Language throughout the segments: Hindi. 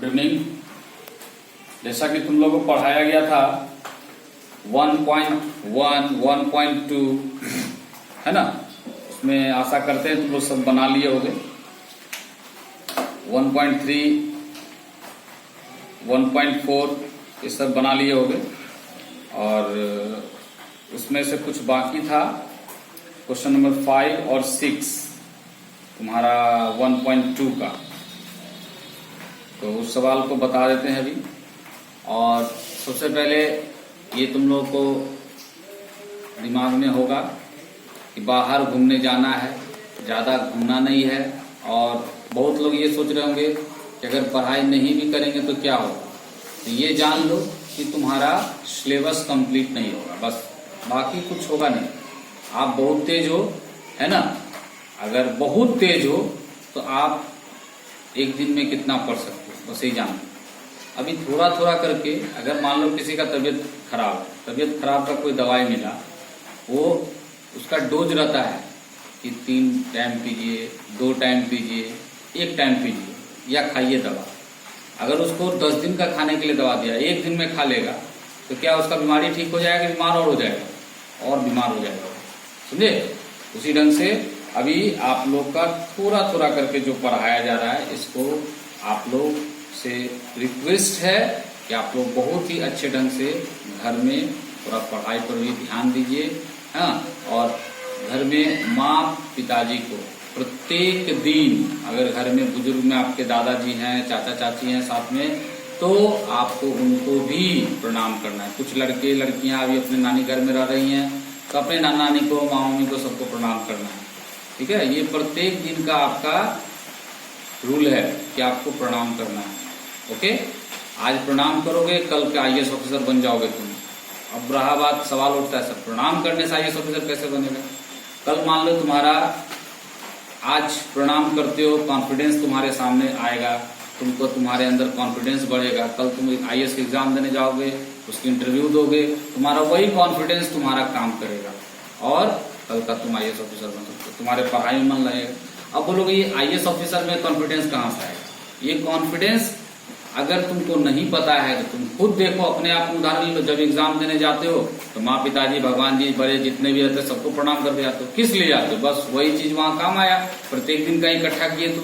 Good evening. जैसा कि तुम लोगों को पढ़ाया गया था 1.1, 1.2 है ना, उसमें आशा करते हैं तुम लोग सब बना लिए होगे। 1.3, 1.4 ये सब बना लिए होगे और उसमें से कुछ बाकी था। क्वेश्चन नंबर 5 और 6 तुम्हारा 1.2 का, तो उस सवाल को बता देते हैं अभी। और सबसे पहले ये तुम लोगों को दिमाग में होगा कि बाहर घूमने जाना है, ज़्यादा घूमना नहीं है। और बहुत लोग ये सोच रहे होंगे कि अगर पढ़ाई नहीं भी करेंगे तो क्या होगा। तो ये जान लो कि तुम्हारा सिलेबस कंप्लीट नहीं होगा, बस, बाकी कुछ होगा नहीं। आप बहुत तेज हो, है ना, अगर बहुत तेज हो तो आप एक दिन में कितना पढ़ सकते हो, बस यही जान लो। अभी थोड़ा थोड़ा करके, अगर मान लो किसी का तबीयत खराब का कोई दवाई मिला, वो उसका डोज रहता है कि 3 टाइम पीजिए, 2 टाइम पीजिए, 1 टाइम पीजिए या खाइए दवा। अगर उसको 10 दिन का खाने के लिए दवा दिया, 1 दिन में खा लेगा तो क्या उसका बीमारी ठीक हो जाएगा, बीमार और हो जाएगा और बीमार हो जाएगा, समझे। उसी ढंग से अभी आप लोग का थोड़ा थोड़ा करके जो पढ़ाया जा रहा है, इसको आप लोग से रिक्वेस्ट है कि आप लोग बहुत ही अच्छे ढंग से घर में थोड़ा पढ़ाई पर भी ध्यान दीजिए, हाँ। और घर में माँ पिताजी को प्रत्येक दिन, अगर घर में बुजुर्ग में आपके दादाजी हैं, चाचा चाची हैं साथ में, तो आपको उनको भी प्रणाम करना है। कुछ लड़के लड़कियां अभी अपने नानी घर में रह रही हैं, तो अपने नाना नानी को, माँ मम्मी को, सबको प्रणाम करना है, ठीक है। ये प्रत्येक दिन का आपका रूल है कि आपको प्रणाम करना है, ओके। आज प्रणाम करोगे, कल के IAS ऑफिसर बन जाओगे तुम। अब रहा बात, सवाल उठता है, सर प्रणाम करने से IAS ऑफिसर कैसे बनेगा। कल मान लो तुम्हारा आज प्रणाम करते हो, कॉन्फिडेंस तुम्हारे सामने आएगा, तुमको तुम्हारे अंदर कॉन्फिडेंस बढ़ेगा। कल तुम IAS के एग्जाम देने जाओगे, उसकी इंटरव्यू दोगे, तुम्हारा वही कॉन्फिडेंस तुम्हारा काम करेगा और कल का तुम IAS ऑफिसर बन सकते हो, तुम्हारे पढ़ाई में मन लगेगा। अब बोलोगे ये IAS ऑफिसर में कॉन्फिडेंस कहाँ से आएगा। ये कॉन्फिडेंस अगर तुमको नहीं पता है तो तुम खुद देखो, अपने आप में उदाहरण लो। जब एग्जाम देने जाते हो तो माँ पिताजी, भगवान जी, बड़े जितने भी रहते हैं सबको प्रणाम करके जाते हो। किस लिए जाते हो, बस वही चीज वहां काम आया, प्रत्येक दिन का इकट्ठा किए तो,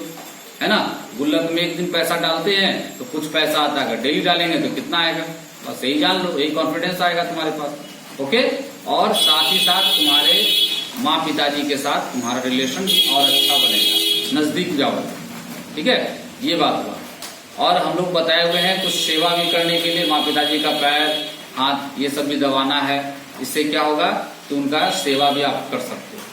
है ना। गुल्लक में एक दिन पैसा डालते हैं तो कुछ पैसा आता है, अगर डेली डालेंगे तो कितना आएगा, बस यही जान लो, यही कॉन्फिडेंस आएगा तुम्हारे पास, ओके। और साथ ही साथ तुम्हारे माँ पिताजी के साथ तुम्हारा रिलेशन और अच्छा बनेगा, नजदीक जाओगे, ठीक है, ये बात हुआ। और हम लोग बताए हुए हैं कुछ सेवा भी करने के लिए, माँ पिताजी का पैर, हाथ, ये सब भी दबाना है। इससे क्या होगा कि उनका सेवा भी आप कर सकते हो,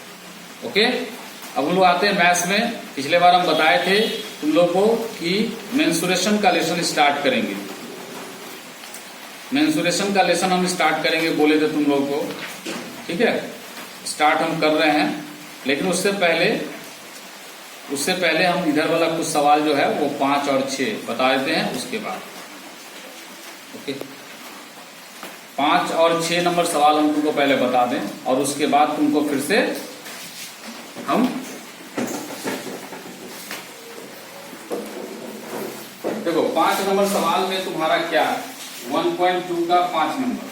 ओके। अब हम लोग आते हैं मैथ्स में। पिछले बार हम बताए थे तुम लोग को कि मेंसुरेशन का लेसन स्टार्ट करेंगे। मेंसुरेशन का लेसन हम स्टार्ट करेंगे बोले थे तुम लोग को, ठीक है। स्टार्ट हम कर रहे हैं, लेकिन उससे पहले हम इधर वाला कुछ सवाल जो है वो 5 और 6 बता देते हैं, उसके बाद, ओके। 5 और 6 नंबर सवाल हम तुमको पहले बता दें और उसके बाद तुमको फिर से हम देखो 5 नंबर सवाल में तुम्हारा क्या, 1.2 का 5 नंबर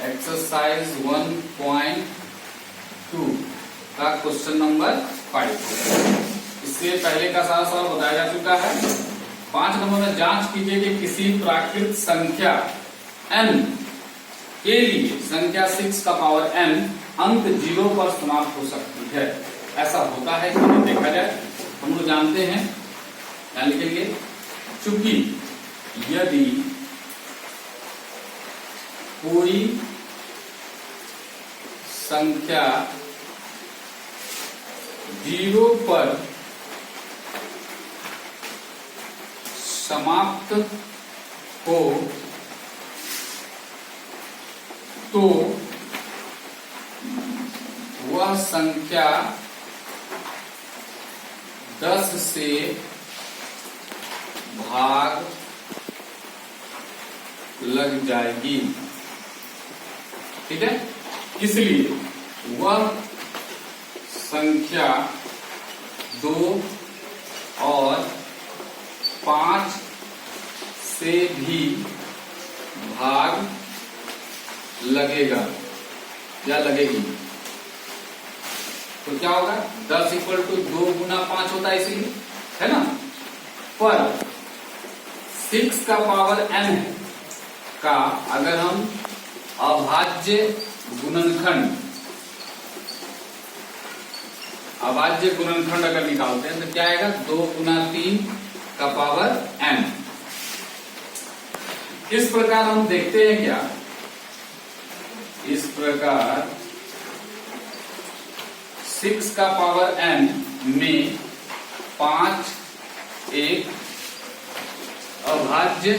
एक्सरसाइज 1.2 का क्वेश्चन नंबर 5। इससे पहले का सारा सवाल बताया जा चुका है। 5 नंबर में जांच कीजिए कि किसी प्राकृत संख्या n के लिए संख्या 6 का पावर n अंक 0 पर समाप्त हो सकती है। ऐसा होता है कि नहीं, देखा जाए। हम लोग जानते हैं, क्या लिखेंगे, चूंकि यदि कोई संख्या 0 पर समाप्त हो तो वह संख्या 10 से भाग लग जाएगी, ठीक है। इसलिए वह संख्या 2 और 5 से भी भाग लगेगा या लगेगी, तो क्या होगा? 10 इक्वल टू 2 गुना 5 होता है इसीलिए, है ना। पर 6 का पावर n का अगर हम अभाज्य गुणनखंड अगर निकालते हैं तो क्या आएगा? 2 गुना 3 का पावर n। इस प्रकार हम देखते हैं क्या? इस प्रकार 6 का पावर n में 5 एक अभाज्य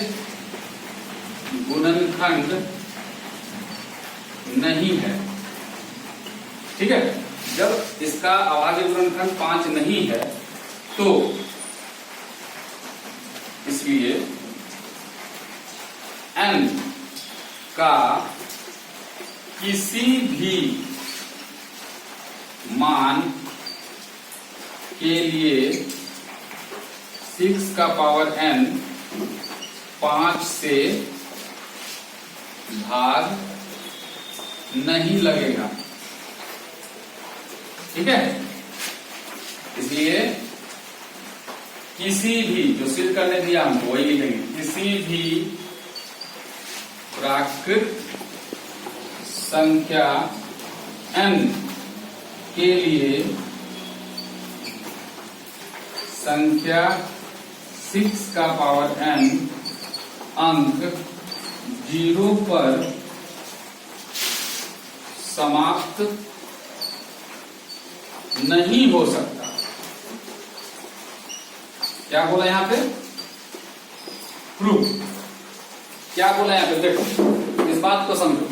गुणनखंड नहीं है। ठीक है, जब इसका अभाज्य गुणनखंड 5 नहीं है तो इसलिए n का किसी भी मान के लिए 6 का पावर n 5 से भाग नहीं लगेगा। ठीक है, इसलिए किसी भी, जो सिद्ध करने दिया हमको वही लिखेंगे, किसी भी प्राकृत संख्या n के लिए संख्या 6 का पावर n अंक 0 पर समाप्त नहीं हो सकता। क्या बोला यहां पे? प्रूफ। क्या बोला यहां पे? देखो इस बात को समझो।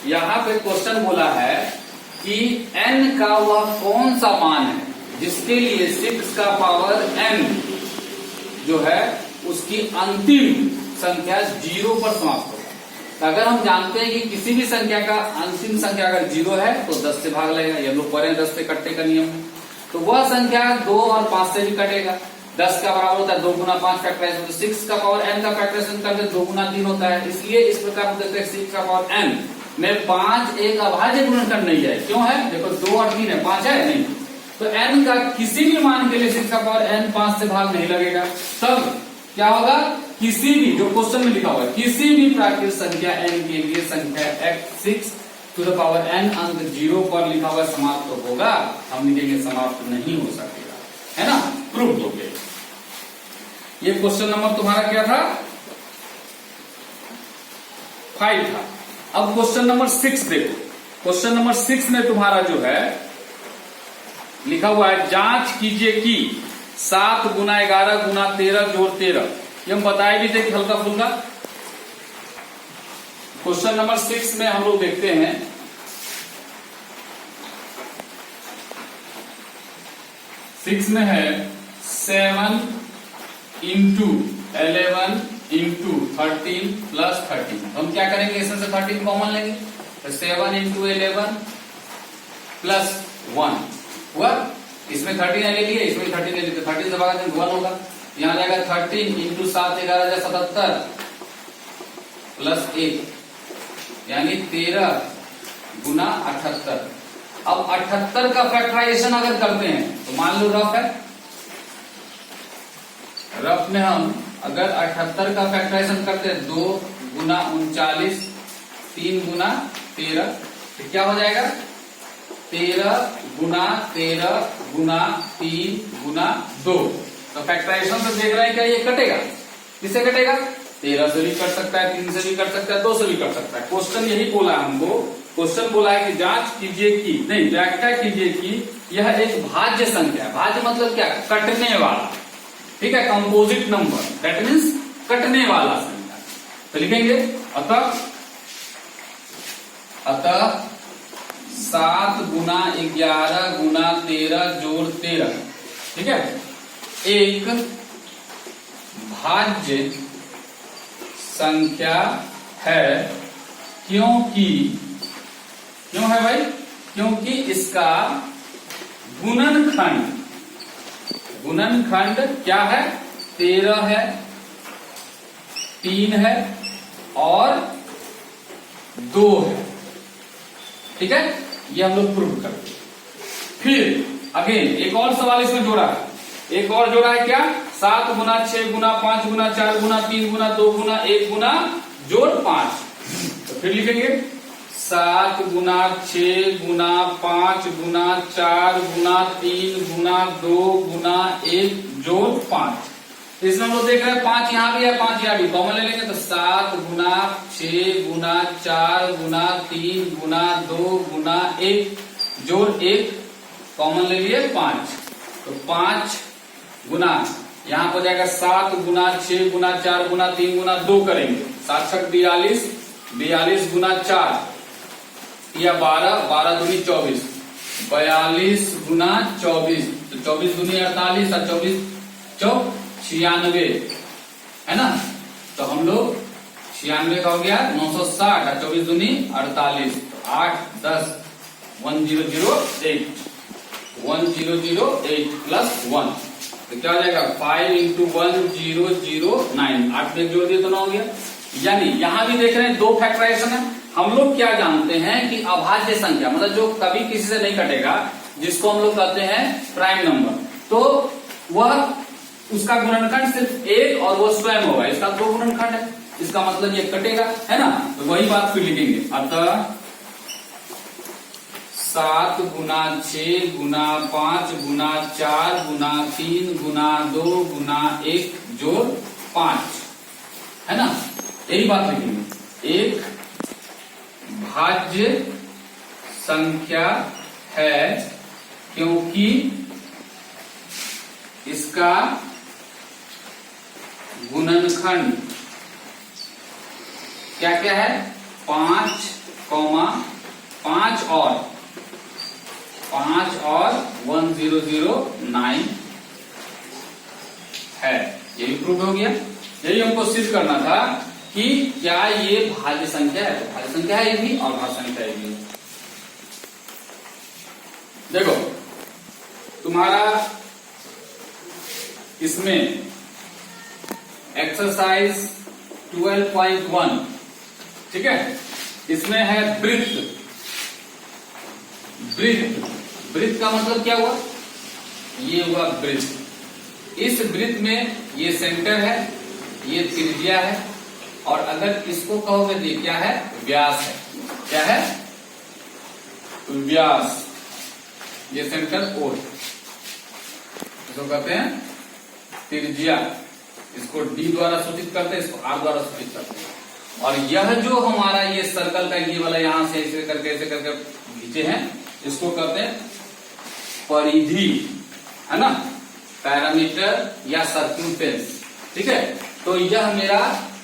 यहां पे क्वेश्चन बोला है कि n का वह कौन सा मान है जिसके लिए 6 का पावर n जो है उसकी अंतिम संख्या 0 पर समाप्त होगा। तो अगर हम जानते हैं कि किसी भी संख्या का अंतिम संख्या अगर 0 है तो 10 से भाग लगेगा। ये लोग पढ़े 10 से कटने का नियम, तो वह संख्या 2 और 5 से भी कटेगा। 10 का बराबर होता है 2 गुना 5 फैक्टराइज, तो 6 का पावर n का फैक्टराइजेशन करते 2 गुना 3 होता है। इसलिए इस प्रकार हम देखते हैं 6 का पावर n में 5 एक अभाज्य गुणनखंड नहीं है। क्यों है? देखो 2 और 3 है, 5 है नहीं, तो n का किसी भी मान के लिए 6 का पावर n 5 से भाग नहीं लगेगा। तब क्या होगा? किसी भी, जो क्वेश्चन में लिखा हुआ है, किसी भी प्राकृत संख्या n के लिए संख्या x 6 to the power n अंक 0 पर लिखा हुआ समाप्त तो होगा। हम लिखेंगे समाप्त नहीं हो सकेगा, है ना। प्रूफ हो गया। ये क्वेश्चन नंबर तुम्हारा क्या था? 5 था। अब क्वेश्चन नंबर 6 देखो। क्वेश्चन नंबर 6 में तुम्हारा जो है लिखा हुआ है, जांच कीजिए कि 7 गुना 11 गुना 13 जोड़ 13। ये हम बताए भी थे हल्का फुल्का। क्वेश्चन नंबर 6 में हम लोग देखते हैं, सिक्स में है 7 इंटू 11 इंटू 13 प्लस 13। हम क्या करेंगे? इसमें से 13 कॉमन लेंगे, तो 7 इंटू 11 प्लस 1 हुआ। इसमें 13 ले लिए, इसमें 13 ले लिए, तो 13 से भागा देंगे 1 होगा। यहां जाएगा 13 इंटू 7 11 77 प्लस 1 यानी 13 गुना 78। अब 78 का फैक्टराइजेशन अगर करते हैं तो मान लो रफ है, रफ में हम अगर 78 का फैक्टराइजेशन करते हैं 2 गुना 39 3 गुना 13, तो क्या हो जाएगा? 13 गुना 3 गुना 2। तो फैक्टराइजेशन से देख रहे हैं क्या ये कटेगा? किससे कटेगा? 13 से भी कट सकता है, 3 से भी कट सकता है, 2 से भी कट सकता है। क्वेश्चन यही बोला है हमको। क्वेश्चन बोला है कि जांच कीजिए कि, नहीं, व्याख्या कीजिए कि यह एक भाज्य संख्या है। भाज्य मतलब क्या? कटने वाला। ठीक है, कंपोजिट नंबर, दैट मीन्स कटने वाला संख्या। तो लिखेंगे अतः 7 गुना 11 गुना 13 जोड़ 13, ठीक है, एक भाज्य संख्या है। क्योंकि, क्यों है भाई? क्योंकि इसका गुणनखंड क्या है? 13 है, 3 है और 2 है। ठीक है, ये हम लोग प्रूव करते हैं। फिर अगेन एक और सवाल इसमें जोड़ा है, एक और जोड़ा है क्या, 7 गुना 6 गुना 5 गुना 4 गुना 3 गुना 2 गुना 1 गुना जोड़ 5। तो फिर लिखेंगे 7 गुना 6 गुना 5 गुना 4 गुना 3 गुना 2 गुना 1 जोड़ 5। इसमें हम लोग देख रहे हैं 5 यहां भी है, 5 यहां भी, कॉमन ले लेंगे तो 7 गुना 6 गुना 4 गुना 3 गुना 2 गुना 1 जोड़ 1, कॉमन ले लिए 5। तो 5 गुना यहां पर जाएगा 7 गुना 6 गुना 4 गुना 3 गुना 2 करेंगे, 7 छक 42, 42 गुना 4 या 12, 12 दूनी 24, 42 गुना 24, तो 24 दूनी 48 और 24 चौक 96, है ना। तो हम लोग 96 का हो गया 960 और 24 दूनी 48, तो 8 10 1008, 1008 प्लस 1, तो क्या हो जाएगा 5 इंटू 1009, 8 में जोड़ दिए तो 9 हो गया। यानी यहां भी देख रहे हैं 2 फैक्टराइजेशन है। हम लोग क्या जानते हैं कि अभाज्य संख्या मतलब जो कभी किसी से नहीं कटेगा, जिसको हम लोग कहते हैं प्राइम नंबर, तो वह उसका गुणनखंड सिर्फ 1 और वो स्वयं होगा। इसका 2 गुणनखंड है, इसका मतलब ये कटेगा, है ना। तो वही बात फिर लिखेंगे, अतः 7 गुना 6 गुना 5 गुना 4 गुना 3 गुना 2 गुना 1 जोड़ 5, है ना। यही बात लिखेंगे। एक भाज्य संख्या है क्योंकि इसका गुणनखंड क्या क्या है, 5, 5 और 1009 है। ये भी प्रूव हो गया। यही हमको सिद्ध करना था कि क्या ये भाज्य संख्या है, तो भाज्य संख्या है ये भी और भाज्य संख्या ये भी। देखो तुम्हारा इसमें एक्सरसाइज 12.1, ठीक है, इसमें है वृत्त। वृत्त का मतलब क्या हुआ, ये हुआ वृत्त। इस वृत्त में ये सेंटर है, ये त्रिज्या है, और अगर इसको कहोगे तो क्या है, व्यास है। क्या है, व्यास। ये सेंटर O है, इसको कहते हैं त्रिज्या। इसको D द्वारा सूचित करते हैं, इसको R द्वारा सूचित करते हैं। और यह जो हमारा ये सर्कल का ये वाला यहां से ऐसे करके खींचे हैं, इसको कहते हैं परिधि, है ना, पैरामीटर या सर्क्यूटेंस। ठीक है, तो यह मेरा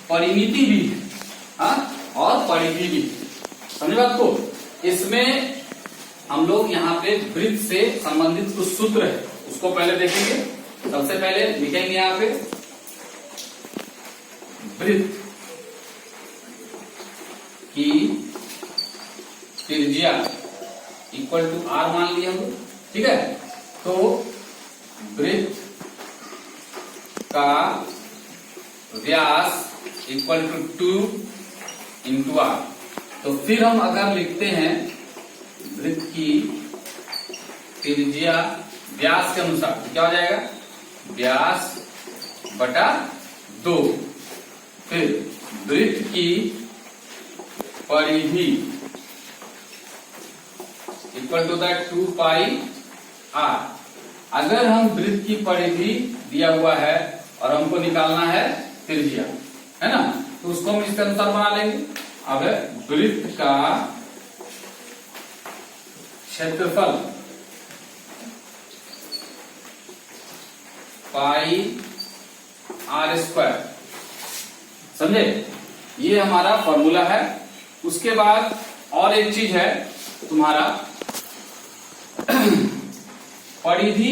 परिमिति भी है, हाँ, और परिधि भी। समझे बात को। इसमें हम लोग यहाँ पे वृत्त से संबंधित कुछ सूत्र है, उसको पहले देखेंगे। सबसे पहले लिखेंगे यहाँ पे वृत्त की त्रिज्या इक्वल टू R मान लिया हम लोग, ठीक है। तो वृत्त का व्यास इक्वल टू 2 इंटू R। तो फिर हम अगर लिखते हैं वृत्त की त्रिज्या व्यास के अनुसार, तो क्या हो जाएगा, व्यास बटा 2। फिर वृत्त की परिधि equal to that 2 pi R। अगर हम वृत्त की परिधि दिया हुआ है और हमको निकालना है त्रिज्या, है ना, तो उसको हम इसके अनुसार बना लेंगे। अब वृत्त का क्षेत्रफल पाई R², समझे, ये हमारा फॉर्मूला है। उसके बाद और एक चीज है तुम्हारा परिधि,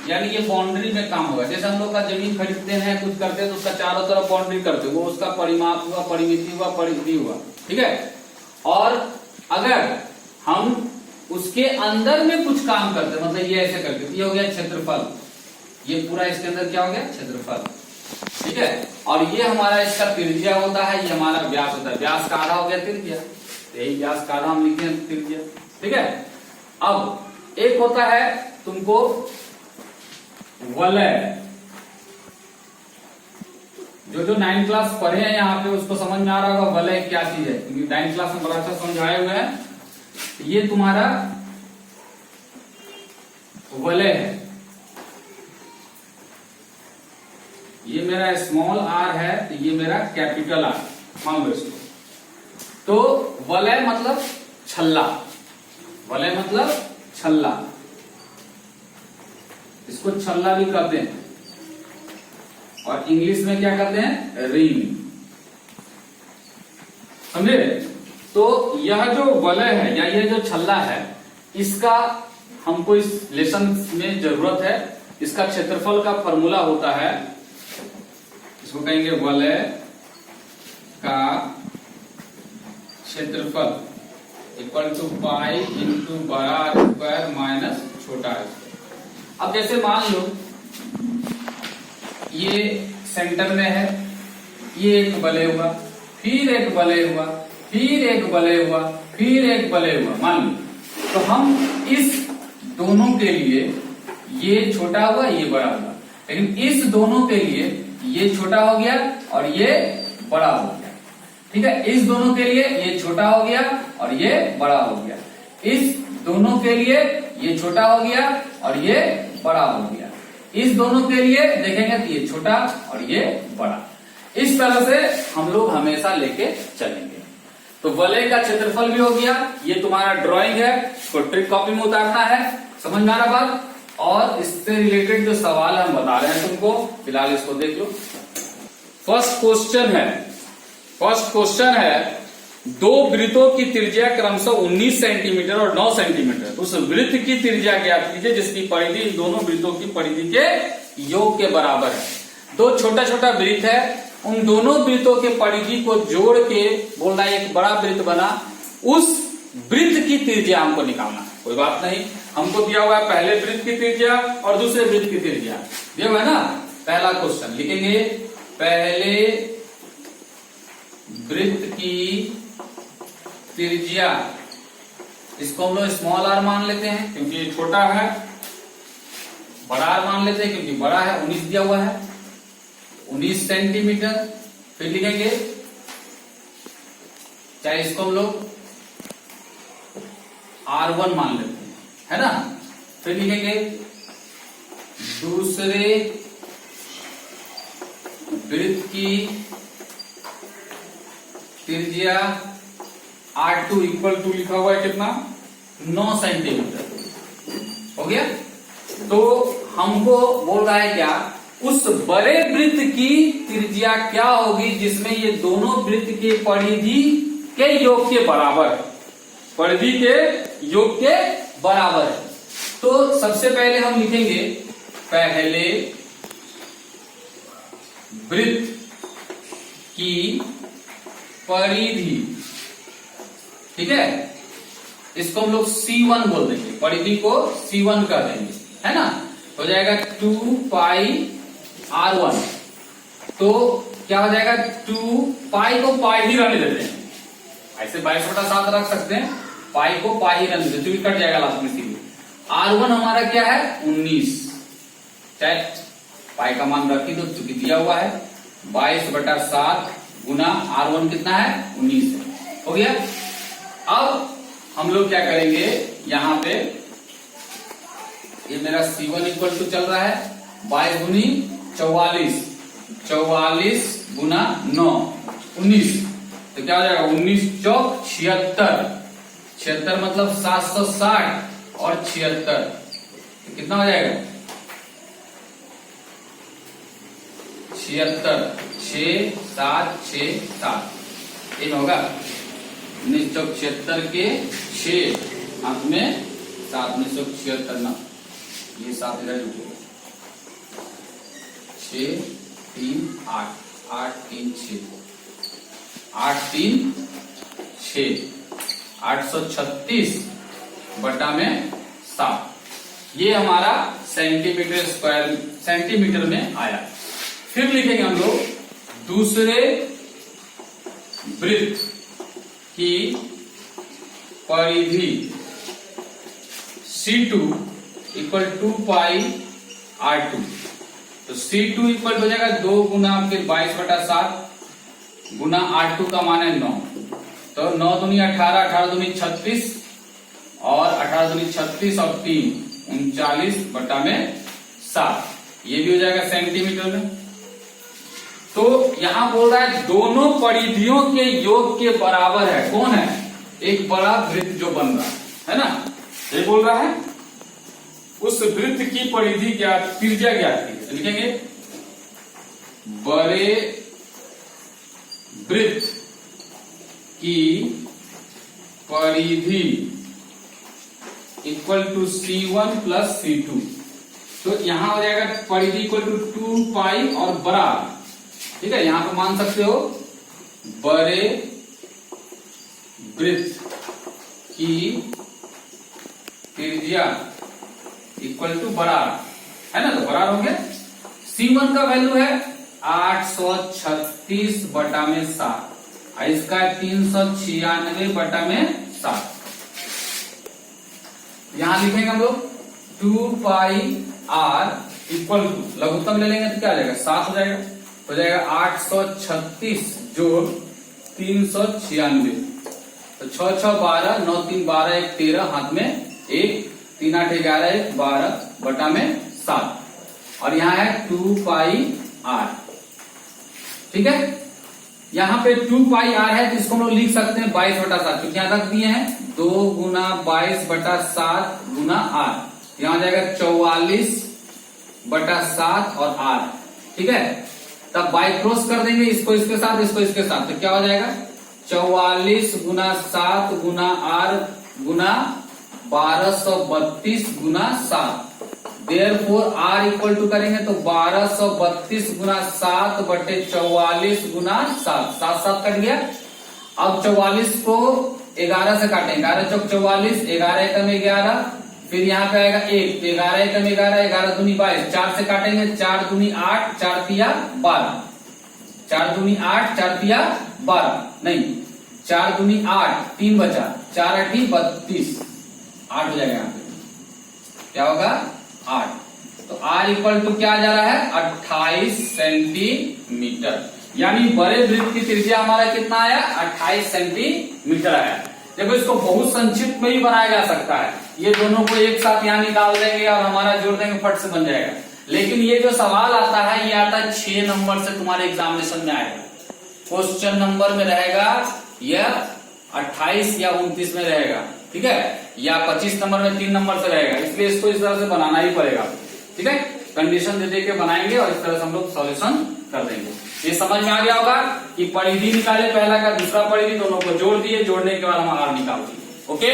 यानी ये बाउंड्री में काम होगा। जैसे हम लोग का जमीन खरीदते हैं, कुछ करते हैं, तो उसका चारों तरफ बाउंड्री करते हैं, वो उसका परिमाप हुआ, परिमिति हुआ, परिधि हुआ, ठीक है। और अगर हम उसके अंदर में कुछ काम करते हैं, मतलब ये ऐसे करके, ये हो गया क्षेत्रफल, ये पूरा इसके अंदर क्या हो गया, क्षेत्रफल। ठीक है। और ये हमारा इसका त्रिज्या होता है, ये हमारा व्यास होता है। व्यास का आधा हो गया त्रिज्या, यही व्यास का आधा हम लिखते हैं त्रिज्या। ठीक है। अब एक होता है तुमको वलय, जो 9th क्लास पढ़े हैं यहाँ पे उसको समझ में आ रहा होगा वलय क्या चीज है, क्योंकि 9th क्लास में बड़ा अच्छा समझाए हुए हैं। ये तुम्हारा वलय है, ये मेरा स्मॉल आर है, तो ये मेरा कैपिटल आर, मान लो इसको। तो वलय मतलब छल्ला, वलय मतलब छल्ला, इसको छल्ला भी कहते हैं, और इंग्लिश में क्या कहते हैं, रिंग, समझे। तो यह जो वलय है या ये जो छल्ला है, इसका हमको इस लेसन में जरूरत है। इसका क्षेत्रफल का फॉर्मूला होता है, इसको कहेंगे वलय का क्षेत्रफल इक्वल टू पाई इंटू बड़ा स्क्वायर माइनस छोटा स्क्वायर। अब जैसे मान लो ये सेंटर में है, ये एक वलय हुआ, फिर एक वलय हुआ, फिर एक वलय हुआ, फिर एक वलय हुआ, मान लो। तो हम इस दोनों के लिए ये छोटा हुआ, ये बड़ा हुआ, लेकिन इस दोनों के लिए ये छोटा हो गया और ये बड़ा हो गया। ठीक है। इस दोनों के लिए ये छोटा हो गया और ये बड़ा हो गया, इस दोनों के लिए ये छोटा हो गया और ये बड़ा हो गया, इस दोनों के लिए देखेंगे तो ये छोटा और ये बड़ा। इस तरह से हम लोग हमेशा लेके चलेंगे। तो वलय का क्षेत्रफल भी हो गया, ये तुम्हारा ड्राइंग है, इसको ट्रिक कॉपी में उतारना है, समझ में आ रहा बात। और इससे रिलेटेड जो सवाल हम बता रहे हैं तुमको, फिलहाल इसको देख लो। फर्स्ट क्वेश्चन है दो वृत्तों की त्रिज्या क्रमशः 19 सेंटीमीटर और 9 सेंटीमीटर। उस वृत्त की त्रिज्या ज्ञात कीजिए जिसकी परिधि इन दोनों वृत्तों की परिधि के योग के बराबर है। दो छोटा छोटा वृत्त है, उन दोनों वृत्तों के परिधि को जोड़ के बोल रहा है एक बड़ा वृत्त बना, उस वृत्त की त्रिज्या हमको निकालना है। कोई बात नहीं, हमको दिया हुआ है पहले वृत्त की त्रिज्या और दूसरे वृत्त की त्रिज्या दिया हुआ है ना। पहला क्वेश्चन लिखेंगे, पहले वृत्त की त्रिज्या, इसको हम लोग स्मॉल आर मान लेते हैं क्योंकि ये छोटा है, बड़ा आर मान लेते हैं क्योंकि बड़ा है, 19 दिया हुआ है, 19 सेंटीमीटर। फिर लिखेंगे, चाहे इसको हम लोग R1 मान लेते हैं, है ना। फिर लिखेंगे दूसरे वृत्त की त्रिज्या R2 इक्वल टू लिखा हुआ है कितना, 9 सेंटीमीटर हो गया। तो हमको बोल रहा है क्या, उस बड़े वृत्त की त्रिज्या क्या होगी जिसमें ये दोनों वृत्त के परिधि के योग के बराबर है, परिधि के योग के बराबर है। तो सबसे पहले हम लिखेंगे पहले वृत्त की परिधि, ठीक है, इसको हम लोग C1 बोल देंगे, परिधि को C1 कर देंगे, है ना। हो जाएगा 2 पाई R1। तो क्या हो जाएगा, 2 पाई को पाई ही रहने देते हैं, ऐसे 22/7 रख सकते हैं, पाई को पाई ही रहने देते, कट जाएगा लास्ट में सीधे। R1 हमारा क्या है, 19, चाहे पाई का मान रखी दो चूंकि दिया हुआ है, 22/7 गुना R1 कितना है, 19 है, हो गया। अब हम लोग क्या करेंगे, यहां पे ये मेरा C1 इक्वल टू चल रहा है 22 गुनी 44, 44 गुना 9, 19, तो क्या हो जाएगा, 19 चौक 76, 76 मतलब 760 और 76, तो कितना हो जाएगा, 76, 6 7 6 7, ये होगा 19 चौक 76 के 6 अंत में 7, 19 चौक 76 ना, ये 7 इधर लिखिएगा, 6 3 8 8 3 6 8 3 6 836 बटा में 7, ये हमारा सेंटीमीटर स्क्वायर, सेंटीमीटर में आया। फिर लिखेंगे हम लोग दूसरे वृत्त की परिधि C2 इक्वल 2πr2। तो C2 इक्वल हो जाएगा 2 गुना फिर 22/7 गुना R2 का मान है 9। तो 9 दूनी 18, 18 दूनी 36 और 18 दूनी 36 और 3 39/7। ये भी हो जाएगा सेंटीमीटर में। तो यहां बोल रहा है दोनों परिधियों के योग के बराबर है। कौन है? एक बड़ा वृत्त जो बन रहा है ना, ये बोल रहा है उस वृत्त की परिधि ज्ञात, त्रिज्या ज्ञात की। तो लिखेंगे बड़े वृत्त की परिधि equal to C1 plus C2। तो यहां हो जाएगा परिधि इक्वल टू 2π और बड़ा, ठीक है, यहां पे मान सकते हो बड़े वृत्त की त्रिज्या इक्वल टू बरार, है ना, तो बरार हो गया। C1 का वैल्यू है 836/7 और इसका 396/7। यहां लिखेंगे हम लोग 2πr इक्वल टू, लघुत्तम ले लेंगे तो क्या आ जाएगा 7 हो जाएगा। हो जाएगा 836 जोड़ 396। तो 6 6 12, 9 3 12, 1 13, हाथ में 1, 3 8 11, 1 12/7 और यहाँ है 2πr, ठीक है। यहाँ पे 2πr है तो इसको हम लोग लिख सकते हैं 22/7, क्योंकि यहाँ तक दिए हैं 2 गुना 22/7 गुना r, यहाँ जाएगा 44/7 और r, ठीक है। तब बाई क्रॉस कर देंगे इसको इसके साथ, इसको इसके साथ, तो क्या हो जाएगा 44 गुना 7 गुना r गुना 1232 गुना 7। देयरफॉर r इक्वल टू करेंगे तो 1232 गुना 7/44 गुना 7, 7 7 कट गया। अब 44 को 11 से काटेंगे, 11 चौक 44, 11 एकम 11, फिर यहाँ पे आएगा 1, 11 एकम 11, 11 दूनी 22, 4 से काटेंगे 4 दूनी 8, 4 तिया 12, 4 दूनी 8, 4 तिया 12, नहीं 4 दूनी 8, 3 बचा, 4 8 32, 8 हो जाएगा। यहाँ पे क्या होगा 8। तो r इक्वल टू क्या जा रहा है 28 सेंटीमीटर, यानी बड़े वृत्त की त्रिज्या हमारा कितना आया 28 सेंटीमीटर आया। देखो इसको बहुत संक्षिप्त में ही बनाया जा सकता है, ये दोनों को एक साथ यहाँ निकाल देंगे और हमारा जोड़ देंगे, फट से बन जाएगा। लेकिन ये जो सवाल आता है ये आता है 6 नंबर से तुम्हारे एग्जामिनेशन में आएगा। क्वेश्चन नंबर में रहेगा यह 28 या 29 में रहेगा, ठीक है, या 25 नंबर में 3 नंबर से रहेगा, इसलिए इसको इस तरह से बनाना ही पड़ेगा, ठीक है। कंडीशन दे दे के बनाएंगे और इस तरह से हम लोग सॉल्यूशन कर देंगे। ये समझ में आ गया होगा कि परिधि निकाले पहला का दूसरा परिधि, दोनों को जोड़ दिए, जोड़ने के बाद हम r निकाल दिए। ओके,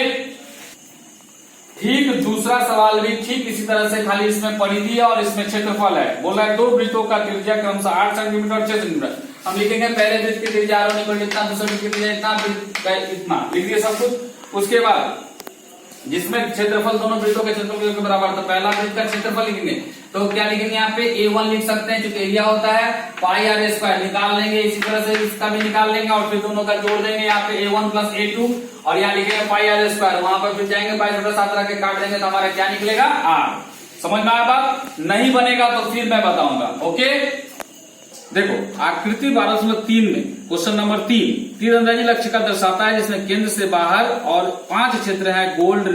ठीक दूसरा सवाल भी ठीक इसी तरह से, खाली इसमें परिधि है और इसमें क्षेत्रफल है। बोला है 2 वृत्तों का त्रिज्या क्रमशः 8 सेंटीमीटर और 6 सेंटीमीटर। हम लिखेंगे पहले वृत्त की त्रिज्या r1 इक्वल इतना, दूसरे वृत्त की त्रिज्या इतना, इतना लिख दिए सब कुछ। उसके बाद जिसमें क्षेत्रफल दोनों वृत्तों के क्षेत्रफल के बराबर, तो पहला वृत्त का क्षेत्रफल लिखेंगे तो क्या लिखेंगे यहाँ पे A1 लिख सकते हैं, क्योंकि एरिया होता है πr² निकाल लेंगे, इसी तरह से इसका भी निकाल लेंगे और फिर दोनों का जोड़ देंगे। यहाँ पे A1 प्लस A2 और यहाँ लिखेंगे πr², वहां पर फिर जाएंगे 22/7 रख के काट देंगे तो हमारा क्या निकलेगा r। समझ में आया बात? नहीं बनेगा तो फिर मैं बताऊंगा। ओके, देखो आकृति 12.3 में क्वेश्चन नंबर 3 तीरंदाजी लक्ष्य का दर्शाता है, जिसमें केंद्र से बाहर और 5 क्षेत्र हैं, gold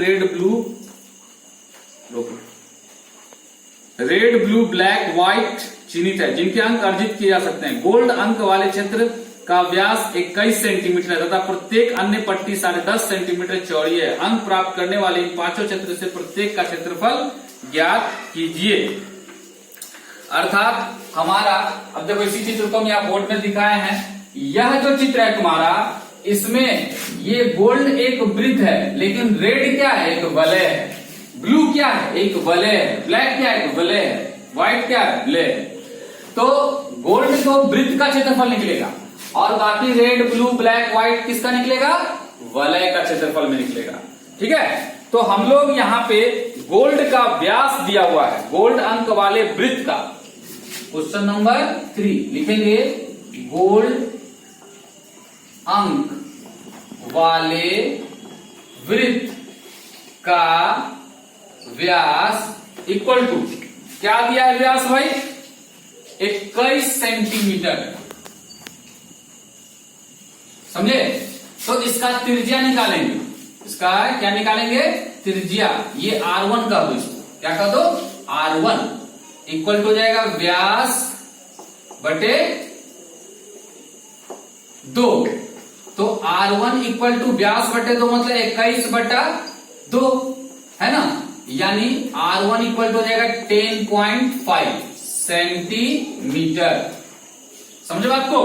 red blue black white चिन्हित है, जिनके अंक अर्जित किए जा सकते हैं। गोल्ड अंक वाले क्षेत्र का व्यास 21 सेंटीमीटर है तथा प्रत्येक अन्य पट्टी 10.5 सेंटीमीटर चौड़ी है। अंक प्राप्त करने वाले इन 5 क्षेत्र से प्रत्येक का क्षेत्रफल ज्ञात कीजिए। अर्थात हमारा, अब देखो इसी चित्र को हम यहाँ बोर्ड में दिखाए हैं, यह जो चित्र है तुम्हारा, इसमें ये गोल्ड एक वृत्त है, लेकिन रेड क्या है एक वलय है, ब्लू क्या है एक वलय है, ब्लैक क्या है एक वलय है, व्हाइट क्या है वलय है। तो गोल्ड तो वृत्त का क्षेत्रफल निकलेगा और बाकी रेड ब्लू ब्लैक व्हाइट किसका निकलेगा, वलय का क्षेत्रफल में निकलेगा। ठीक है, तो हम लोग यहाँ पे गोल्ड का व्यास दिया हुआ है, गोल्ड अंक वाले वृत्त का क्वेश्चन नंबर 3 लिखेंगे गोल्ड अंक वाले वृत्त का व्यास इक्वल टू, क्या दिया है व्यास भाई, 21 सेंटीमीटर, समझे। तो इसका त्रिज्या निकालेंगे, इसका क्या निकालेंगे, त्रिज्या। ये R1 का दो, इसको क्या कर दो, R1 इक्वल टू हो जाएगा व्यास बटे 2। तो R1 इक्वल टू व्यास बटे 2 मतलब 21 बटा 2 है ना, यानी R1 इक्वल टू हो जाएगा 10.5 सेंटीमीटर। समझे बात को।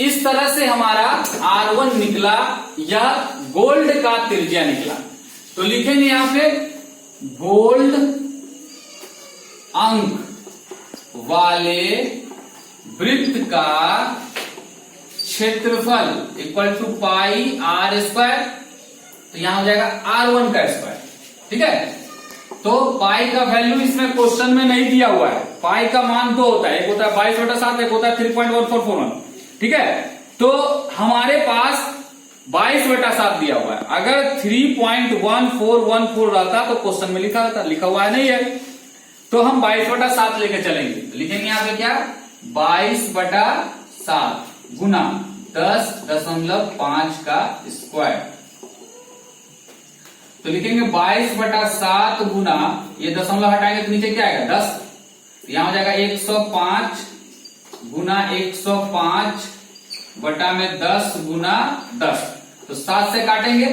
इस तरह से हमारा R1 निकला, यह गोल्ड का त्रिज्या निकला। तो लिखेंगे यहां पे गोल्ड अंक वाले वृत्त का क्षेत्रफल equal to pi R square, तो यहां हो जाएगा R1 का स्क्वायर, ठीक है। तो पाई का वैल्यू इसमें क्वेश्चन में नहीं दिया हुआ है, पाई का मान 2 होता है, एक होता है 22/7, एक होता है 3.1441, ठीक है। तो हमारे पास 22/7 दिया हुआ है, अगर 3.1414 रहता तो क्वेश्चन में लिखा होता, लिखा हुआ है नहीं है, तो हम 22/7 लेके चलेंगे। लिखेंगे यहां पे क्या, 22/7 गुना 10.5 का स्क्वायर। तो लिखेंगे 22/7 गुना, ये दशमलव हटाएंगे तो नीचे क्या आएगा 10, तो यहां हो जाएगा 105 गुना 105 बटा में 10 गुना 10, तो 7 से काटेंगे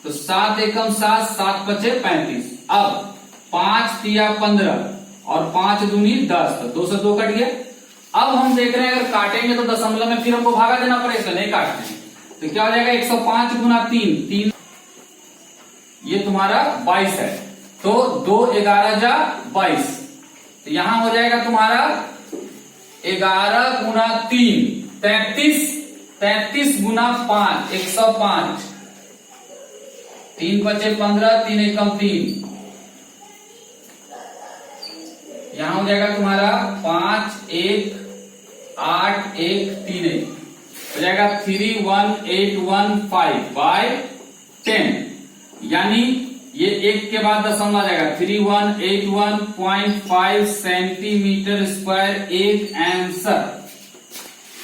तो 7 एकम 7, 7 पचे 35। अब 5 तिया 15 और 5 दूनी 10, तो 2 से 2 कट गया। अब हम देख रहे हैं अगर काटेंगे तो दशमलव में फिर हमको भागा देना पड़ेगा, इसलिए नहीं काटते हैं। तो क्या हो जाएगा 105 गुना 3, ये तुम्हारा 22 है, तो 2 11 जा 22, तो यहां हो जाएगा तुम्हारा 11 गुना 3 33, 33 गुना 5 105, 3 पचे 15, 3 एकम 3, यहां हो जाएगा तुम्हारा 5 1 8 1 3 1, हो जाएगा 31815 बाय 10, यानी ये एक के बाद दशमलव आ जाएगा 3181.5 सेंटीमीटर स्क्वायर एक आंसर।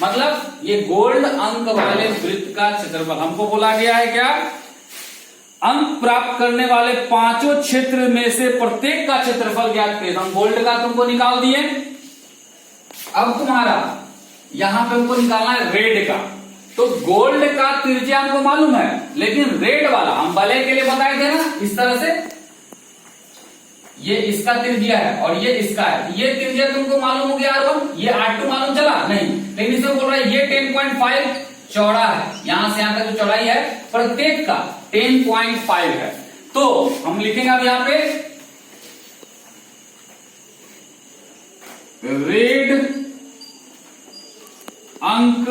मतलब ये गोल्ड अंक वाले वृत्त का क्षेत्रफल, हमको बोला गया है क्या, अंक प्राप्त करने वाले 5 क्षेत्र में से प्रत्येक का क्षेत्रफल ज्ञात करें। हम गोल्ड का तुमको निकाल दिए, अब तुम्हारा यहां पे हमको निकालना है रेड का। तो गोल्ड का त्रिज्या हमको मालूम है, लेकिन रेड वाला हम वलय के लिए बताए थे ना, इस तरह से ये इसका त्रिज्या है और ये इसका है, ये त्रिज्या तुमको मालूम हो गया R1, ये R2 मालूम चला नहीं, लेकिन इसमें बोल रहा है ये 10.5 चौड़ा है, यहां से यहां तक जो चौड़ाई है प्रत्येक का 10.5 है। तो हम लिखेंगे अब यहां पे रेड अंक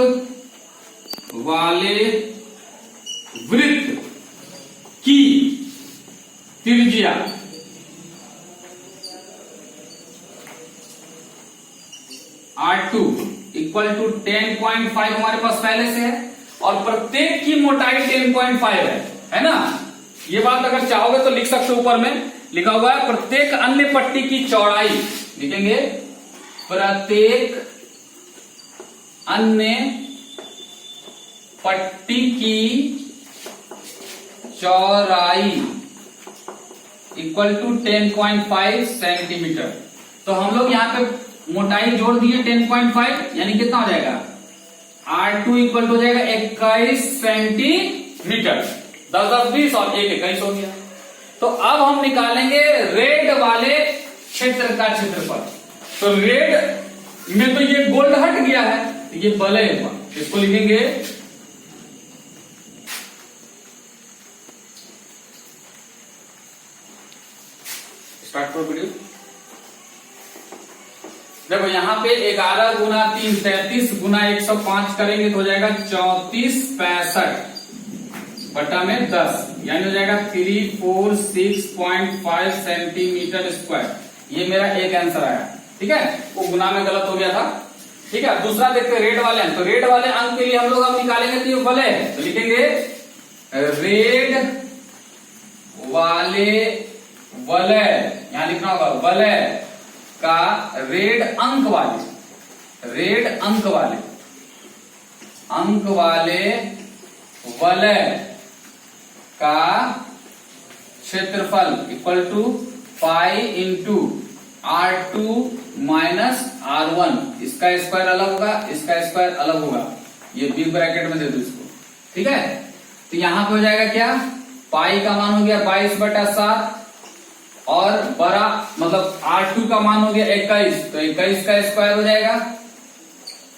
वाले वृत्त की त्रिज्या R2 इक्वल टू 10.5 हमारे पास पहले से है, और प्रत्येक की मोटाई 10.5 है ना। ये बात अगर चाहोगे तो लिख सकते हो, ऊपर में लिखा हुआ है प्रत्येक अन्य पट्टी की चौड़ाई, लिखेंगे प्रत्येक अन्य पट्टी की चौड़ाई इक्वल टू 10.5 सेंटीमीटर। तो हम लोग यहां पे मोटाई जोड़ दिए 10.5, यानी कितना हो जाएगा R2 इक्वल टू हो जाएगा 21 सेंटीमीटर, 10 10 20 और 1 21 हो गया। तो अब हम निकालेंगे रेड वाले क्षेत्र का क्षेत्रफल। तो रेड में तो ये गोल्ड हट गया है, तो ये वलय हुआ, इसको लिखेंगे स्टार्ट करो वीडियो। देखो यहां पे 11 गुना 3 33 गुना 105 करेंगे तो हो जाएगा 3465 बटा में 10, यानी हो जाएगा 346.5 सेंटीमीटर स्क्वायर। ये मेरा एक आंसर आया, ठीक है, वो गुना में गलत हो गया था। ठीक है, दूसरा देखते हैं रेड वाले अंक। तो रेड वाले अंक के लिए हम लोग अब निकालेंगे तो ये वलय, तो लिखेंगे रेड वाले वलय, यहां लिखना होगा वलय का रेड अंक वाले वलय का क्षेत्रफल equal to pi into R2 minus R1। इसका स्क्वायर अलग होगा, इसका स्क्वायर अलग होगा, ये बिग ब्रैकेट में दे दो इसको। ठीक है, तो यहां पे हो जाएगा क्या, पाई का मान हो गया 22/7 और बड़ा मतलब R2 का मान हो गया 21, तो 21 का स्क्वायर हो जाएगा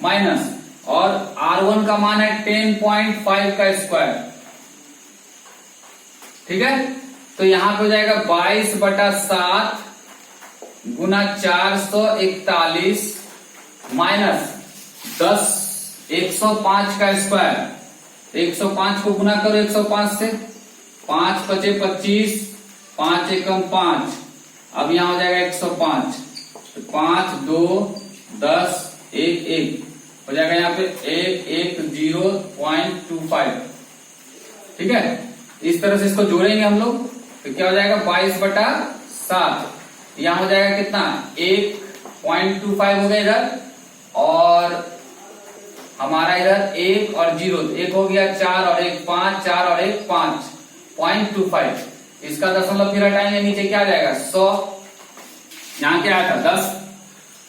माइनस, और R1 का मान है 10.5 का स्क्वायर। ठीक है, तो यहां पे हो जाएगा 22/7 गुना 441 माइनस 105 का स्क्वायर। 105 को गुना करो 105 से, 5 × 5 = 25, 5 × 5, अब यहां हो जाएगा 105, 5 2 10 1 1 हो जाएगा यहाँ पे 110.25। ठीक है, इस तरह से इसको जोड़ेंगे हम लोग तो क्या हो जाएगा 22/7, यहां हो जाएगा कितना 1.25 हो गया इधर, और हमारा इधर 1 और 0, 1 हो गया 4 और 1 5, 4 और 1 5.25। इसका दशमलव फिर हटाएंगे, नीचे क्या आ जाएगा 100, यहां क्या आया था 10,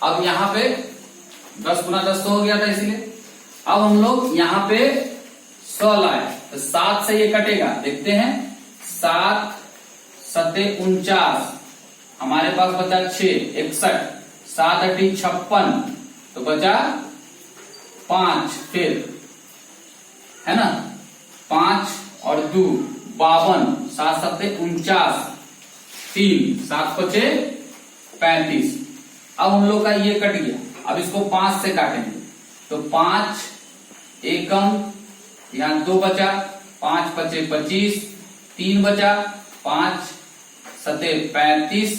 अब यहां पे 10 गुना 10 100 हो गया था, इसलिए अब हम लोग यहां पे 100 लाए तो 7 से ये कटेगा, देखते हैं 7 7 49, हमारे पास बचा 6 61, 7 8 56, तो बचा 5, फिर है ना 5 और 2 52, 7 7 49, 3 7 5 35। अब हम लोग का ये कट गया, अब इसको 5 से काटेंगे तो 5 एकम, यहां 2 बचा, 5 5 25, 3 बचा, 5 7 35,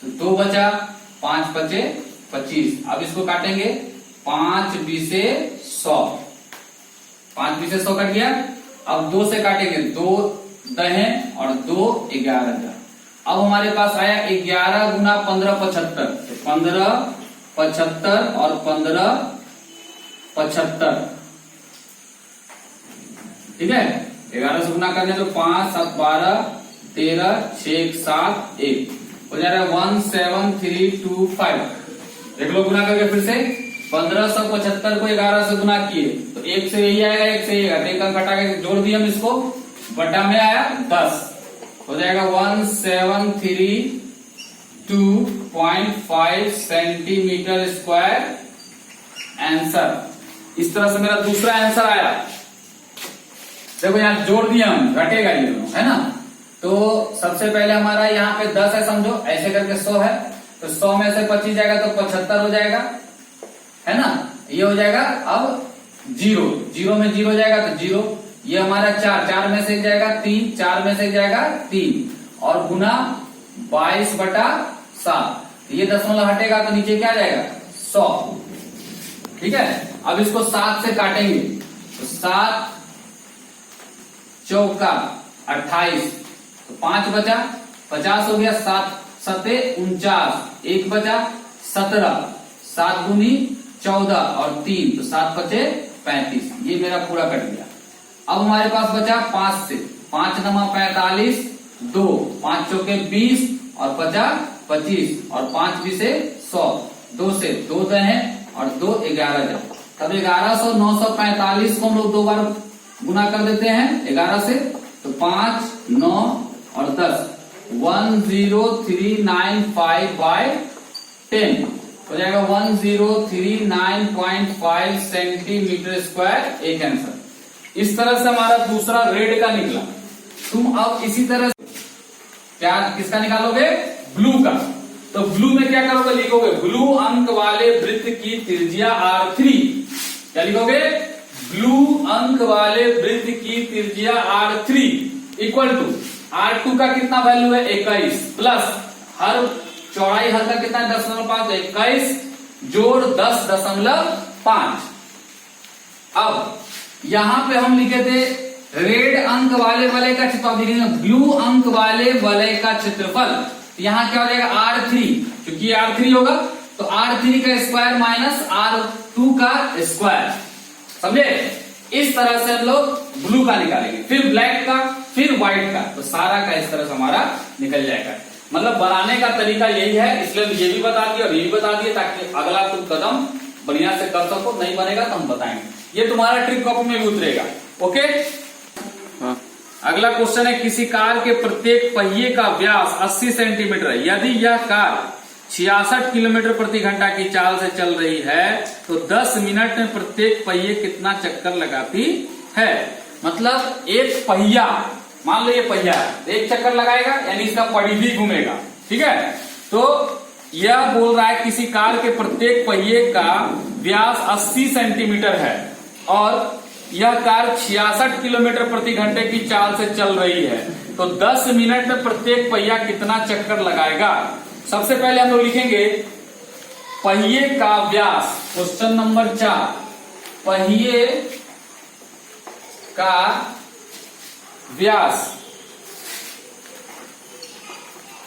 तो 2 बचा, 5 5 25। अब इसको काटेंगे 5 20 100, 5 20 100 कट गया। अब 2 से काटेंगे, 2 दहे और 2 11। अब हमारे पास आया 11 गुना 15 75, तो 15 75 और 15 75। ठीक है, 11 से गुना करने तो 5 7 12 13 6 1 7 1 हो जा रहा है 17325। देख लो गुना करके फिर से 1575 को 11 से गुना किए तो 1 से यही आएगा, 1 से यही आएगा, एक अंक हटा के जोड़ दिए हम इसको, बटा में आया 10, हो जाएगा 1732.5 सेंटीमीटर स्क्वायर आंसर। इस तरह से मेरा दूसरा आंसर आया। देखो यहां जोड़ दिया हम, घटेगा ये है ना, तो सबसे पहले हमारा यहाँ पे 10 है, समझो ऐसे करके 100 है, तो 100 में से 25 जाएगा तो 75 हो जाएगा, है ना, ये हो जाएगा। अब 0 में 0 जाएगा तो 0, ये हमारा 4 में से जाएगा 3, 4 में से जाएगा 3, और गुना 22/7, ये दशमलव हटेगा तो नीचे क्या जाएगा 100। ठीक है, अब इसको 7 से काटेंगे तो 7 चौका 28, तो 5 बचा, 50 हो गया, 7 7 49, 1 बचा 17, 7 दूनी 14 और 3, तो 7 5 35। ये मेरा पूरा कट गया। अब हमारे पास बचा 5 से, 5 9 45, 2 5 चौके 20 और 50 25 और 5 20 100, 2 से 2 दे और 2 11 जाए, तब 1100 945 को हम लोग 2 बार गुना कर देते हैं 11 से, तो 5 9 और 10 10395/10 हो जाएगा 1039.5 सेंटीमीटर स्क्वायर एक आंसर। इस तरह से हमारा दूसरा रेड का निकला। तुम अब इसी तरह क्या किसका निकालोगे, ब्लू का। तो ब्लू में क्या करोगे, लिखोगे ब्लू अंक वाले वृत्त की त्रिज्या R3। क्या लिखोगे, ब्लू अंक वाले वृत्त की त्रिज्या R3 इक्वल टू R2 का कितना वैल्यू है 21 प्लस हर चौड़ाई हल का कितना है 10.5, 21 जोड़ 10.5। अब यहां पे हम लिखे थे रेड अंक वाले वलय का क्षेत्रफल, ब्लू अंक वाले वलय का क्षेत्रफल। तो यहां क्या हो जाएगा R3, क्योंकि R3 होगा तो R3 का स्क्वायर माइनस R2 का स्क्वायर, समझे। इस तरह से हम लोग ब्लू का निकालेंगे, फिर ब्लैक का, फिर व्हाइट का, तो सारा का इस तरह से हमारा निकल जाएगा। मतलब बनाने का तरीका यही है, इसलिए हम ये भी बता दिए और ये भी बता दिए ताकि अगला तुम कदम बढ़िया से कर सको। नहीं बनेगा तो हम बताएंगे, ये तुम्हारा ट्रिक कॉपी में भी उतरेगा। ओके। अगला क्वेश्चन है, किसी कार के प्रत्येक पहिए का व्यास 80 सेंटीमीटर है। यदि यह कार 66 किलोमीटर प्रति घंटा की चाल से चल रही है तो 10 मिनट में प्रत्येक पहिए कितना चक्कर लगाती है। मतलब एक पहिया, मान लो ये पहिया है, एक चक्कर लगाएगा यानी इसका परिधि घूमेगा, ठीक है। तो यह बोल रहा है किसी कार के प्रत्येक पहिए का व्यास 80 सेंटीमीटर है और यह कार 66 किलोमीटर प्रति घंटे की चाल से चल रही है, तो 10 मिनट में प्रत्येक पहिया कितना चक्कर लगाएगा। सबसे पहले हम लोग लिखेंगे पहिए का व्यास, क्वेश्चन नंबर 4, पहिए का व्यास।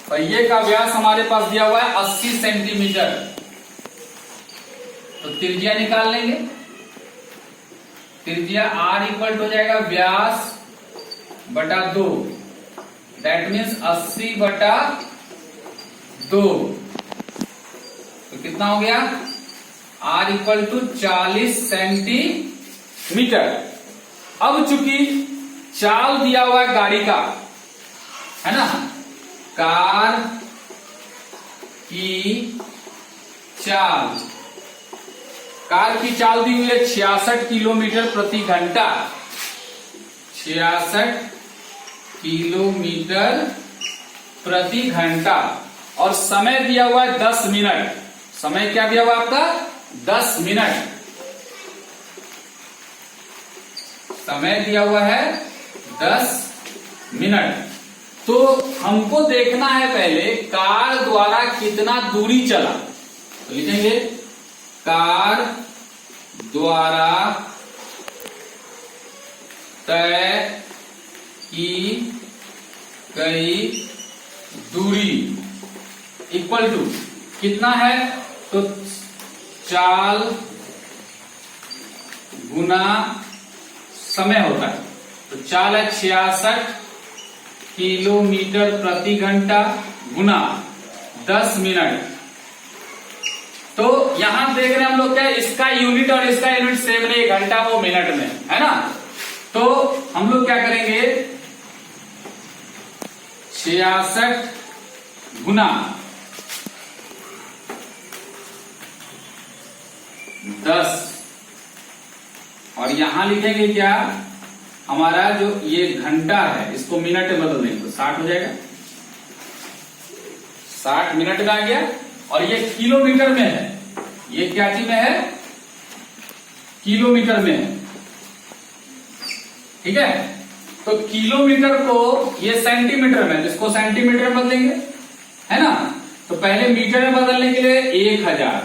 पहिए का व्यास हमारे पास दिया हुआ है 80 सेंटीमीटर, तो त्रिज्या निकाल लेंगे। त्रिज्या R इक्वल हो जाएगा व्यास बटा 2, दैट मीन्स 80 बटा 2, तो कितना हो गया R इक्वल टू 40 सेंटीमीटर। अब चूंकि चाल दिया हुआ है गाड़ी का, है ना, कार की चाल, कार की चाल दी हुई है 66 किलोमीटर प्रति घंटा, 66 किलोमीटर प्रति घंटा, और समय दिया हुआ है 10 मिनट। समय क्या दिया हुआ है आपका 10 मिनट, समय दिया हुआ है 10 मिनट। तो हमको देखना है पहले कार द्वारा कितना दूरी चला, तो लिखेंगे कार द्वारा तय की गई दूरी इक्वल टू कितना है, तो चाल गुना समय होता है। तो चाल है 66 किलोमीटर प्रति घंटा गुना 10 मिनट। तो यहां देख रहे हैं हम लोग क्या, इसका यूनिट और इसका यूनिट सेम नहीं, घंटा वो मिनट में है ना। तो हम लोग क्या करेंगे 66 गुना 10, और यहां लिखेंगे क्या, हमारा जो ये घंटा है इसको मिनट में बदल देंगे तो 60 हो जाएगा, 60 मिनट में आ गया। और ये किलोमीटर में है, ये क्या चीज में है, किलोमीटर में है, ठीक है। तो किलोमीटर को ये सेंटीमीटर में, इसको सेंटीमीटर में बदलेंगे, है ना। तो पहले मीटर में बदलने के लिए 1000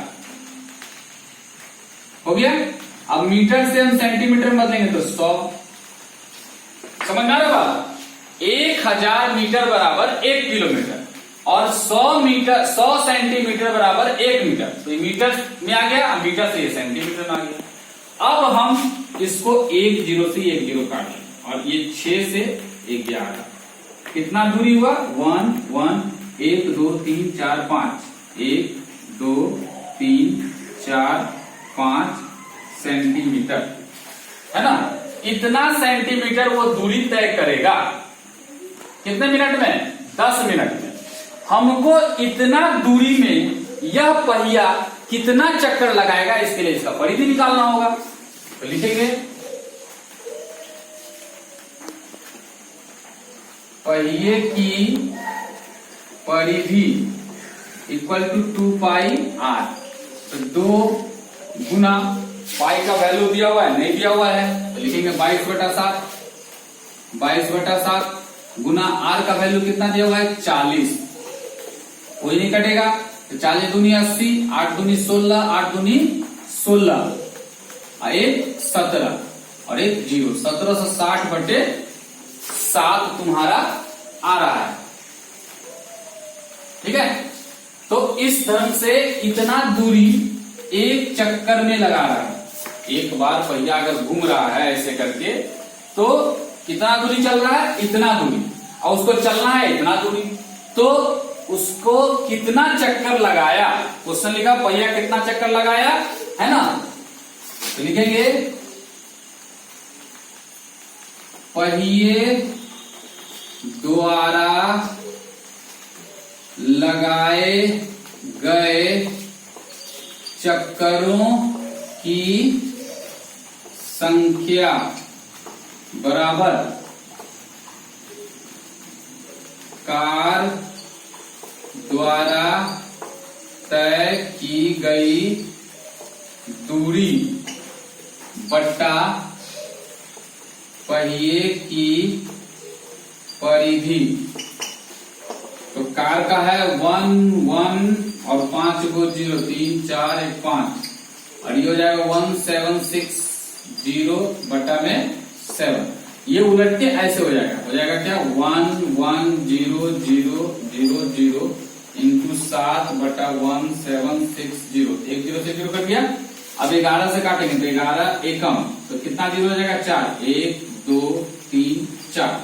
हो गया। अब मीटर से हम सेंटीमीटर में बदलेंगे तो 100। समझ में आ रहा बात, 1000 मीटर बराबर 1 किलोमीटर और 100 सेंटीमीटर बराबर 1 मीटर। तो ये मीटर में आ गया, मीटर से ये सेंटीमीटर में आ गया। अब हम इसको 1 0 से 1 0 काट लें और ये 6 से 11, कितना दूरी हुआ 1 1 1 2 3 4 5, 1 2 3 4 5 सेंटीमीटर, है ना। इतना सेंटीमीटर वो दूरी तय करेगा, कितने मिनट में, 10 मिनट में। हमको इतना दूरी में यह पहिया कितना चक्कर लगाएगा, इसके लिए इसका परिधि निकालना होगा। तो लिखेंगे पहिए की परिधि इक्वल टू 2 पाई r। तो 2 गुना पाई का वैल्यू दिया हुआ है, नहीं दिया हुआ है, तो लिखेंगे 22/7, 22/7 गुना r का वैल्यू कितना दिया हुआ है 40, कोई नहीं कटेगा। तो 40 दूनी 80, 8 दूनी 16, 8 दूनी 16, एक 17 और एक 0, 1760/7 तुम्हारा आ रहा है। ठीक है, तो इस ढंग से इतना दूरी एक चक्कर में लगा रहा है। एक बार पहिया अगर घूम रहा है ऐसे करके तो कितना दूरी चल रहा है, इतना दूरी, और उसको चलना है इतना दूरी, तो उसको कितना चक्कर लगाया, क्वेश्चन लिखा पहिया कितना चक्कर लगाया है ना, तो लिखेंगे पहिए द्वारा लगाए गए चक्करों की संख्या बराबर कार द्वारा तय की गई दूरी बट्टा पहिए की परिधि। तो कार का है 1 1 और 5 को 0, 3 4 1 5, और ये हो जाएगा 1760/7। ये उलट के ऐसे हो जाएगा क्या 1 1 0 0 0 0 इंटू 7/1760, एक 0 से 0 कट गया। अब 11 से काटेंगे तो 11 एकम, तो कितना 0 हो जाएगा 4, 1 2 3 4।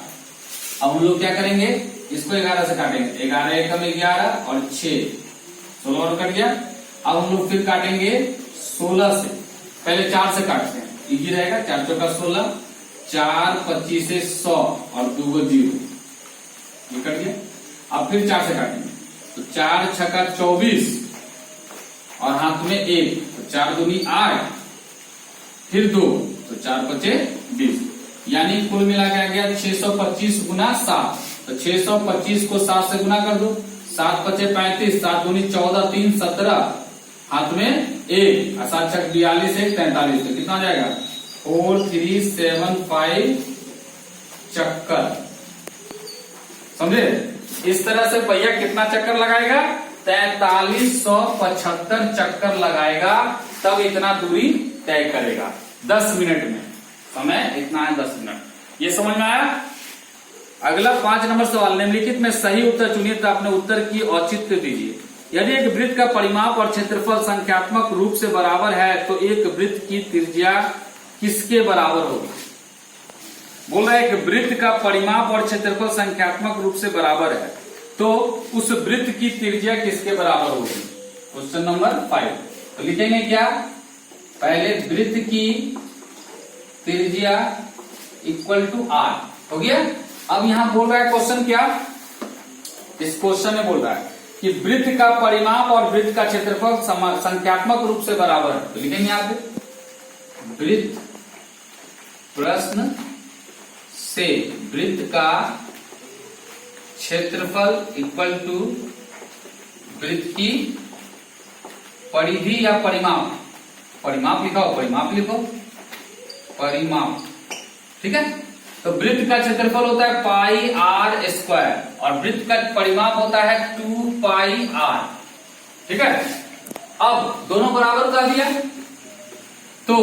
अब हम लोग क्या करेंगे, इसको 11 से काटेंगे, 11 एकम 11 और 6 16 और कट गया। अब हम लोग फिर काटेंगे 16 से, पहले 4 से काटते हैं, इजी रहेगा, 4 चौका 16, 4 25 से 100 और 2 0, ये कट गया। अब फिर 4 से काटेंगे तो 4 छक्का 24 और हाथ में 1, तो 4 दूनी 8, फिर 2, तो 4 5 20, यानी कुल मिला के आ गया 625 गुना 7। तो 625 को 7 से गुना कर दो, 7 5 35, 7 दूनी 14, 3 17, हाथ में 1 और 7 छक 42, 1 43, तो कितना हो जाएगा 4375 चक्कर। समझे? इस तरह से पहिया कितना चक्कर लगाएगा, 4375 चक्कर लगाएगा, तब इतना दूरी तय करेगा 10 मिनट में। समय इतना है 10 मिनट। ये समझ में आया? अगला 5 नंबर सवाल, निम्नलिखित में सही उत्तर चुनिए तथा अपने उत्तर की औचित्य दीजिए। यदि एक वृत्त का परिमाप और क्षेत्रफल संख्यात्मक रूप से बराबर है तो एक वृत्त की त्रिज्या किसके बराबर होगी? बोल रहा है एक वृत्त का परिमाप और क्षेत्रफल संख्यात्मक रूप से बराबर है तो उस वृत्त की त्रिज्या किसके बराबर होगी? Question number 5। तो लिखेंगे क्या, पहले वृत्त की त्रिज्या इक्वल टू r हो गया। अब यहां बोल रहा है क्वेश्चन क्या, इस क्वेश्चन में बोल रहा है कि वृत्त का परिमाप और वृत्त का क्षेत्रफल संख्यात्मक रूप से बराबर है। तो लिखेंगे यहां पे वृत्त प्रश्न से वृत्त का क्षेत्रफल इक्वल टू वृत्त की परिधि या परिमाप, परिमाप लिखा हो, परिमाप लिखो, परिमाप, ठीक है। तो वृत्त का क्षेत्रफल होता है पाई आर स्क्वायर और वृत्त का परिमाप होता है 2 पाई आर, ठीक है। अब दोनों बराबर कर दिया तो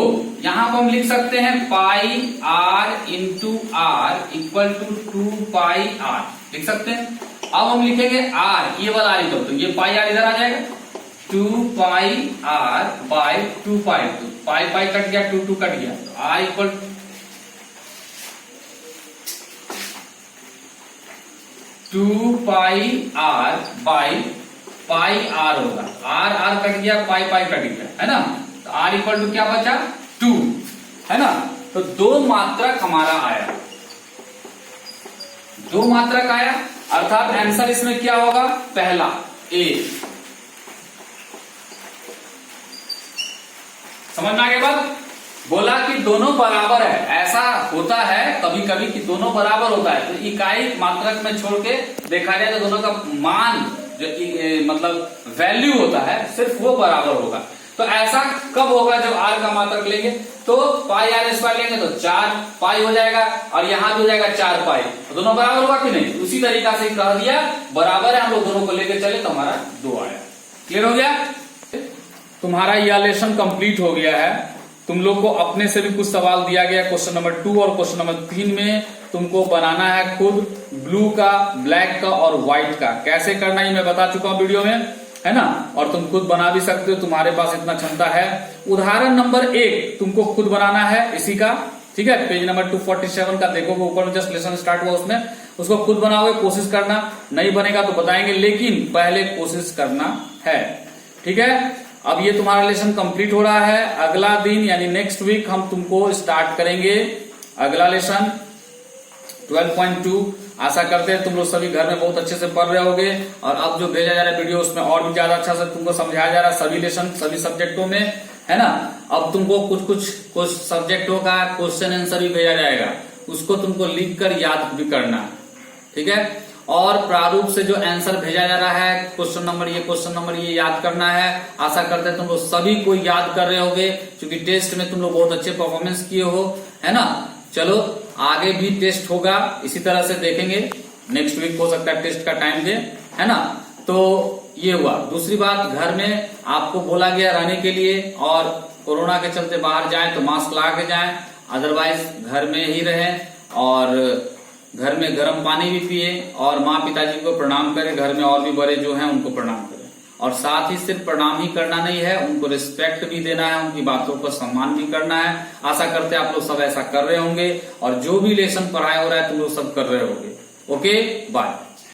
यहां पर हम लिख सकते हैं pi r into r equal to 2 pi r लिख सकते हैं। अब हम लिखेंगे आर, ये वाला आर इक्वल, तो ये पाई आर इधर आ जाएगा, 2 पाई आर बाय 2 पाई, तो पाई पाई कट गया, 2 2 कट गया, तो r equal 2 pi r by pi r होगा, आर आर कट गया, पाई पाई कट गया, है ना। तो आर इक्वल टू क्या बचा 2, है ना। तो 2 मात्रक हमारा आया, 2 मात्रक आया, अर्थात आंसर इसमें क्या होगा, पहला ए। समझ में आ गया बात? बोला कि दोनों बराबर है, ऐसा होता है कभी कभी कि दोनों बराबर होता है, तो इकाई मात्रक में छोड़ के देखा जाए तो दोनों का मान जो मतलब वैल्यू होता है सिर्फ वो बराबर होगा। तो ऐसा कब होगा जब r का मात्रक लेंगे, तो पाई r स्क्वायर लेंगे तो 4 पाई हो जाएगा और यहां भी हो जाएगा 4 पाई, तो दोनों बराबर होगा कि नहीं। उसी तरीका से कह दिया बराबर है, हम लोग दोनों को लेकर चले तो हमारा 2 आया। क्लियर हो गया। तुम्हारा यह लेसन कंप्लीट हो गया है। तुम लोग को अपने से भी कुछ सवाल दिया गया क्वेश्चन नंबर 2 और क्वेश्चन नंबर 3 में तुमको बनाना है खुद ब्लू का, ब्लैक का और व्हाइट का। कैसे करना है मैं बता चुका हूं वीडियो में, है ना, और तुम खुद बना भी सकते हो, तुम्हारे पास इतना क्षमता है। उदाहरण नंबर 1 तुमको खुद बनाना है इसी का, ठीक है। पेज नंबर 247 का देखोगे, ऊपर में जस्ट लेसन स्टार्ट हुआ उसमें, उसको खुद बनाओगे, कोशिश करना। नहीं बनेगा तो बताएंगे, लेकिन पहले कोशिश करना है, ठीक है। अब ये तुम्हारा लेसन कंप्लीट हो रहा है। अगला दिन यानी नेक्स्ट वीक हम तुमको स्टार्ट करेंगे अगला लेसन 12.2। आशा करते हैं तुम लोग सभी घर में बहुत अच्छे से पढ़ रहे होगे, और अब जो भेजा जा रहा है वीडियो उसमें और भी ज्यादा अच्छा से तुमको समझाया जा रहा है सभी लेसन सभी सब्जेक्टों में, है ना। अब तुमको कुछ सब्जेक्टों का क्वेश्चन आंसर भी भेजा जाएगा, उसको तुमको लिख कर याद भी करना, ठीक है। और प्रारूप से जो आंसर भेजा जा रहा है, क्वेश्चन नंबर ये याद करना है। आशा करते हैं तुम लोग सभी को याद कर रहे होगे, क्योंकि टेस्ट में तुम लोग बहुत अच्छे परफॉर्मेंस किए हो, है ना। चलो आगे भी टेस्ट होगा, इसी तरह से देखेंगे। नेक्स्ट वीक हो सकता है टेस्ट का टाइम दे, है ना। तो ये हुआ। दूसरी बात, घर में आपको बोला गया रहने के लिए, और कोरोना के चलते बाहर जाएं तो मास्क लगा के जाएं, अदरवाइज घर में ही रहें, और घर में गर्म पानी भी पिए, और माँ पिताजी को प्रणाम करें, घर में और भी बड़े जो हैं उनको प्रणाम करें। और साथ ही सिर्फ प्रणाम ही करना नहीं है, उनको रिस्पेक्ट भी देना है, उनकी बातों को सम्मान भी करना है। आशा करते हैं आप लोग सब ऐसा कर रहे होंगे, और जो भी लेसन पढ़ाया हो रहा है तुम लोग सब कर रहे होंगे। Okay, bye.